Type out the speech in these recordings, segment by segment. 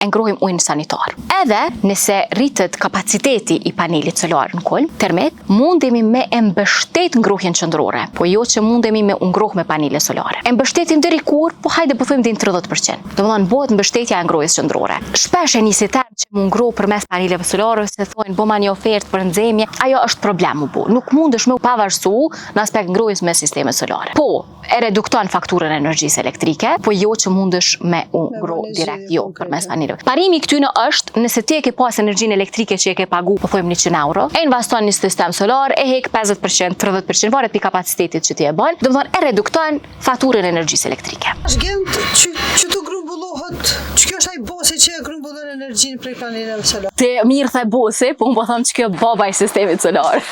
e ngrohim ujin sanitar. Edhe nëse rritet kapaciteti i panelit solar në kol, termik, mundemi me e mbështet ngrohjen qendrore, po jo që mundemi me ngroh me panele solare. E mbështetim deri kur, po hajde po thojmë deri në 30%. Domethënë bëhet mbështetja e ngrohjes qendrore. Shpesh e nisi term që mu ngroh përmes paneleve solare, se thonë bëma një ofertë për nxemje, ajo është problem u bë. Nuk mundesh me u pavarësu në aspekt ngrohjes me sisteme solare. Po, e redukton fakturën e energjisë elektrike, po jo që mundesh me u ngroh direkt jo përmes paneleve. Parimi këtyne është nëse ti e ke pas energjinë elektrike që e ke pagu, po thojmë 100 euro, e investon në sistem solar, e hek 50%, 30%, varet pi kapacitetit që ti e bën, domethënë e redukton fakturën e energjisë elektrike. Shgent që të grumbullohet, që kjo është ai bosi që e grumbullon energjinë prej paneleve solar. Te mirë the bosi, po unë po them që kjo baba i sistemit solar.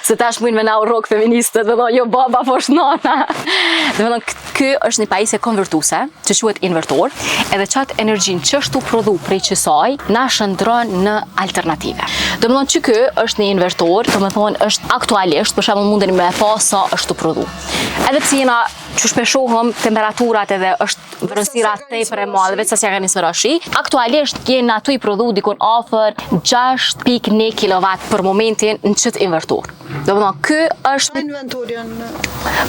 Se tash mund me na urrok feministët, do jo baba po nana. Domethënë ky është një pajisje konvertuese, që quhet invertor, edhe çat energjinë që ashtu prodhu prej qësaj na shndron në alternative. Domethënë që ky është një invertor, domethënë është aktualisht, për shembull mundeni me pa sa është të prodhu. Edhe pse jena që shpeshohëm temperaturat edhe është vërësira tepër e madhe, veç sa s'ja ka nisë rashi. Aktualisht jena tu i prodhu dikon afër 6.1 kW për momentin në qëtë invertor. Domethënë ky është Inventorian.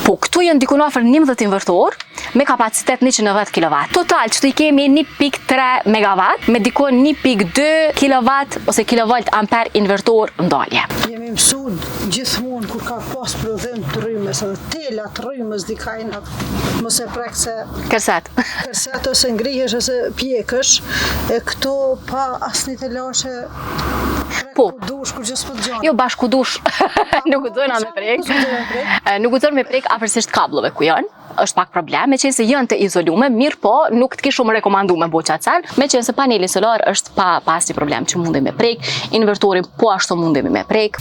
Po këtu janë dikon afër 11 invertor me kapacitet 190 kW. Total që tu i kemi 1.3 MW me dikon 1.2 kW ose kilovolt amper invertor ndalje. Jemi mësuar gjithmonë kur ka pas prodhim të rrymës, edhe tela të rrymës dikajnë mos e prek se Kërset. kërset ose ngrihesh ose pjekësh, e këto pa asnjë telashe. Po. Dush kur gjë s'po dëgjon. Jo bashku dush. Nuk u dojna me prek. Nuk u dojnë me prek afërsisht kablove ku janë. Është pak problem, me qenë se janë të izolume, mirë po nuk të kishu më rekomandu me bo qatë sen, me qenë se paneli solar është pa asnjë problem që mundemi me prek, invertorin po ashtu mundemi me prek.